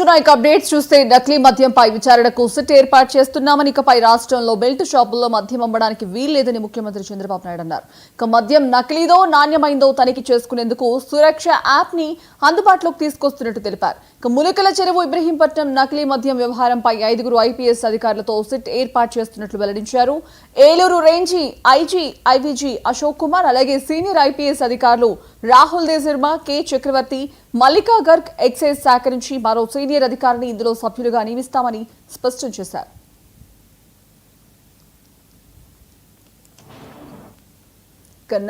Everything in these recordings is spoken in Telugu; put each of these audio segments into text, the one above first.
అప్డేట్స్ చూస్తే నకిలీ మద్యంపై విచారణకు సిట్ ఏర్పాటు చేస్తున్నామని ఇకపై రాష్ట్రంలో బెల్ట్ షాపుల్లో మద్యం అమ్మడానికి వీల్లేదని ముఖ్యమంత్రి చంద్రబాబు నాయుడు అన్నారు. ఇక మద్యం నకిలీదో నాణ్యమైందో తనిఖీ చేసుకునేందుకు సురక్ష యాప్ ని అందుబాటులోకి తీసుకొస్తున్నట్టు తెలిపారు. ఇక ములకల చెరువు ఇబ్రహీంపట్నం నకిలీ మద్యం వ్యవహారంపై 5 ఐపీఎస్ అధికారులతో సిట్ ఏర్పాటు చేస్తున్నట్లు వెల్లడించారు. ఏలూరు రేంజీ ఐజీ ఐవీజీ అశోక్ కుమార్ అలాగే సీనియర్ ఐపీఎస్ అధికారులు రాహుల్ దేశర్మ, కె చక్రవర్తి, మల్లికా గర్గ్ ఎక్సైజ్ శాఖ నుంచి మరో సీనియర్ అధికారిని ఇందులో సభ్యులుగా నియమిస్తామని స్పష్టం చేశారు.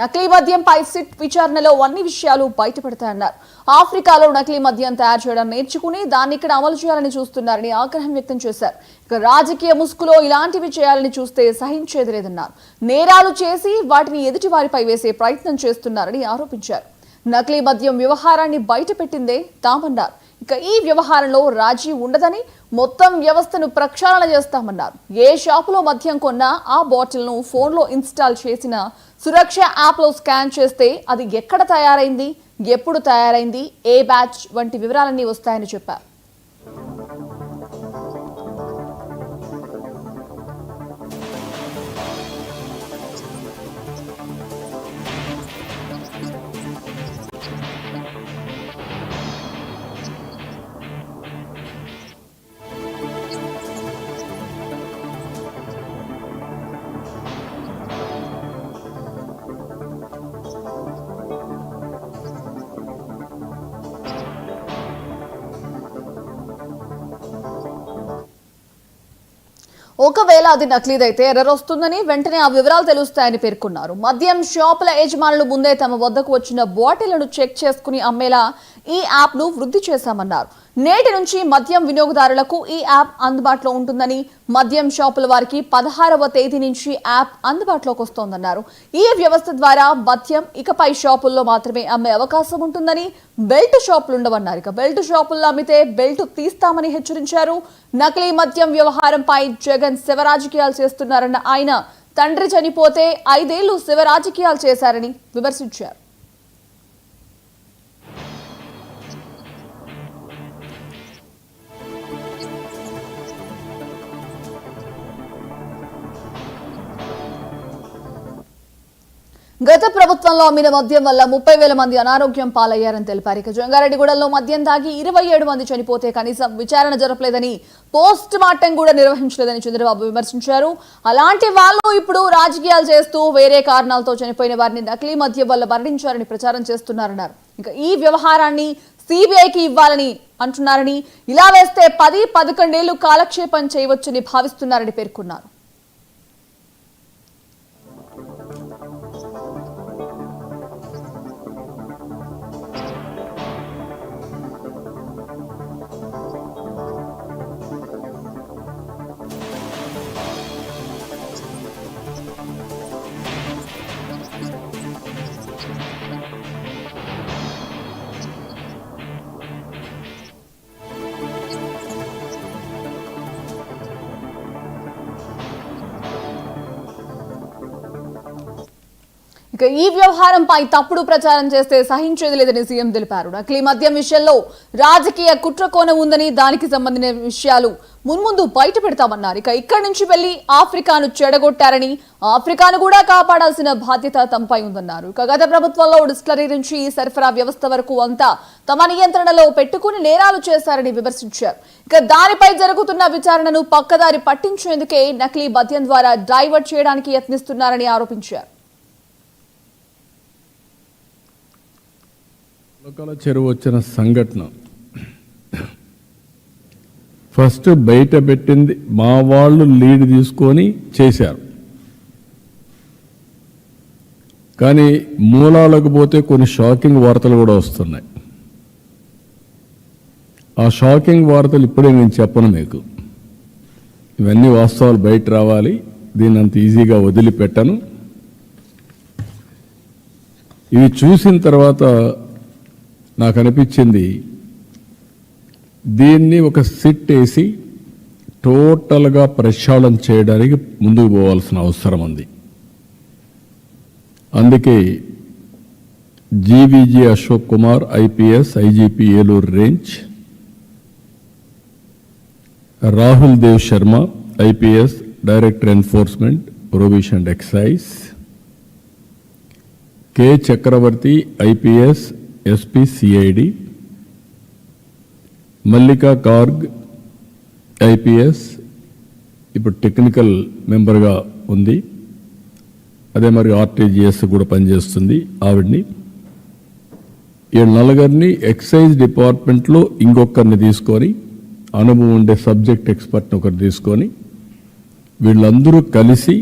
నకిలీ మద్యంపై సిట్ విచారణలో అన్ని విషయాలు బయటపడతాయన్నారు. ఆఫ్రికాలో నకిలీ మద్యం తయారు చేయడం నేర్చుకుని దాన్ని ఇక్కడ అమలు చేయాలని చూస్తున్నారని ఆగ్రహం వ్యక్తం చేశారు. ఇక రాజకీయ ముసుగులో ఇలాంటివి చేయాలని చూస్తే సహించేది లేదన్నారు. నేరాలు చేసి వాటిని ఎదుటి వారిపై వేసే ప్రయత్నం చేస్తున్నారని ఆరోపించారు. నకిలీ మద్యం వ్యవహారాన్ని బయటపెట్టిందే తామన్నారు. ఇక ఈ వ్యవహారంలో రాజీ ఉండదని మొత్తం వ్యవస్థను ప్రక్షాళన చేస్తామన్నారు. ఏ షాపులో మద్యం కొన్నా ఆ బాటిల్ను ఫోన్లో ఇన్స్టాల్ చేసిన సురక్ష యాప్లో స్కాన్ చేస్తే అది ఎక్కడ తయారైంది, ఎప్పుడు తయారైంది, ఏ బ్యాచ్ వంటి వివరాలన్నీ వస్తాయని చెప్పారు. ఒకవేళ అది నకిలీదైతే ఎర్రర్ వస్తుందని వెంటనే ఆ వివరాలు తెలుస్తాయని పేర్కొన్నారు. మద్యం షాపుల యజమానులు ముందే తమ వద్దకు వచ్చిన బాటిళ్లను చెక్ చేసుకుని అమ్మేలా ఈ యాప్ ను వృద్ధి చేశామన్నారు. నేటి నుంచి మద్యం వినియోగదారులకు ఈ యాప్ అందుబాటులో ఉంటుందని, మద్యం షాపుల వారికి 16వ తేదీ నుంచి యాప్ అందుబాటులోకి వస్తోందన్నారు. ఈ వ్యవస్థ ద్వారా మద్యం ఇకపై షాపుల్లో మాత్రమే అమ్మే అవకాశం ఉంటుందని, బెల్ట్ షాపులు ఉండవన్నారు. ఇక బెల్ట్ షాపుల్లో అమ్మితే బెల్ట్ తీస్తామని హెచ్చరించారు. నకిలీ మద్యం వ్యవహారంపై జగన్ శివరాజకీయాలు చేస్తున్నారన్న ఆయన తండ్రి చనిపోతే 5 ఏళ్లు శివరాజకీయాలు చేశారని విమర్శించారు. గత ప్రభుత్వంలో అమ్మిన మద్యం వల్ల 30,000 మంది అనారోగ్యం పాలయ్యారని తెలిపారు. ఇక జంగారెడ్డిగూడలో మద్యం తాగి 27 మంది చనిపోతే కనీసం విచారణ జరపలేదని, పోస్ట్ మార్టం కూడా నిర్వహించలేదని చంద్రబాబు విమర్శించారు. అలాంటి వాళ్ళు ఇప్పుడు రాజకీయాలు చేస్తూ వేరే కారణాలతో చనిపోయిన వారిని నకిలీ మద్యం వల్ల మరణించారని ప్రచారం చేస్తున్నారన్నారు. ఇక ఈ వ్యవహారాన్ని సిబిఐకి ఇవ్వాలని అంటున్నారని, ఇలా వేస్తే 10-11 ఏళ్లు కాలక్షేపం చేయవచ్చని భావిస్తున్నారని పేర్కొన్నారు. ఇక ఈ వ్యవహారంపై తప్పుడు ప్రచారం చేస్తే సహించేది లేదని సీఎం తెలిపారు. నకిలీ మద్యం విషయంలో రాజకీయ కుట్రకోణం ఉందని, దానికి సంబంధించిన విషయాలు మున్ముందు బయట పెడతామన్నారు. ఇక ఇక్కడి నుంచి వెళ్లి ఆఫ్రికాను చెడగొట్టారని, ఆఫ్రికాను కూడా కాపాడాల్సిన బాధ్యత తమపై ఉందన్నారు. ఇక గత ప్రభుత్వంలో డిస్టిలరీ నుంచి సరఫరా వ్యవస్థ వరకు అంతా తమ నియంత్రణలో పెట్టుకుని నేరాలు చేశారని విమర్శించారు. ఇక దానిపై జరుగుతున్న విచారణను పక్కదారి పట్టించేందుకే నకిలీ మద్యం ద్వారా డైవర్ట్ చేయడానికి యత్నిస్తున్నారని ఆరోపించారు. ములకల చెరువు వచ్చిన సంఘటన ఫస్ట్ బయట పెట్టింది మా వాళ్ళు లీడ్ తీసుకొని చేశారు. కానీ మూలాలకు పోతే కొన్ని షాకింగ్ వార్తలు కూడా వస్తున్నాయి. ఆ షాకింగ్ వార్తలు ఇప్పుడే నేను చెప్పను మీకు. ఇవన్నీ వాస్తవాలు బయట రావాలి. దీన్ని అంత ఈజీగా వదిలిపెట్టను. ఇవి చూసిన తర్వాత నాకు అనిపించింది, దీన్ని ఒక సిట్ వేసి టోటల్గా ప్రక్షాళన చేయడానికి ముందుకు పోవాల్సిన అవసరం ఉంది. అందుకే GVG Ashok Kumar IPS IGP Eluru range, Rahul Dev Sharma IPS director enforcement provision and excise, K Chakravarthi IPS SP CID, Mallika Garg IPS ఇప్పుడు టెక్నికల్ మెంబర్గా ఉంది, అదే మరి ఆర్టీజీఎస్ కూడా పనిచేస్తుంది ఆవిడ్ని. ఈ నలుగురిని ఎక్సైజ్ డిపార్ట్మెంట్లో ఇంకొకరిని తీసుకొని, అనుభవం ఉండే సబ్జెక్ట్ ఎక్స్పర్ట్ని ఒకరు తీసుకొని, వీళ్ళందరూ కలిసి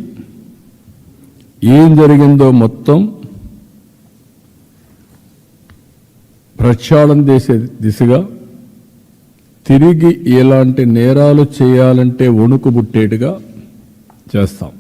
ఏం జరిగిందో మొత్తం ప్రక్షాళన చేసే దిశగా, తిరిగి ఎలాంటి నేరాలు చేయాలంటే వణుకు పుట్టేట్టుగా చేస్తాం.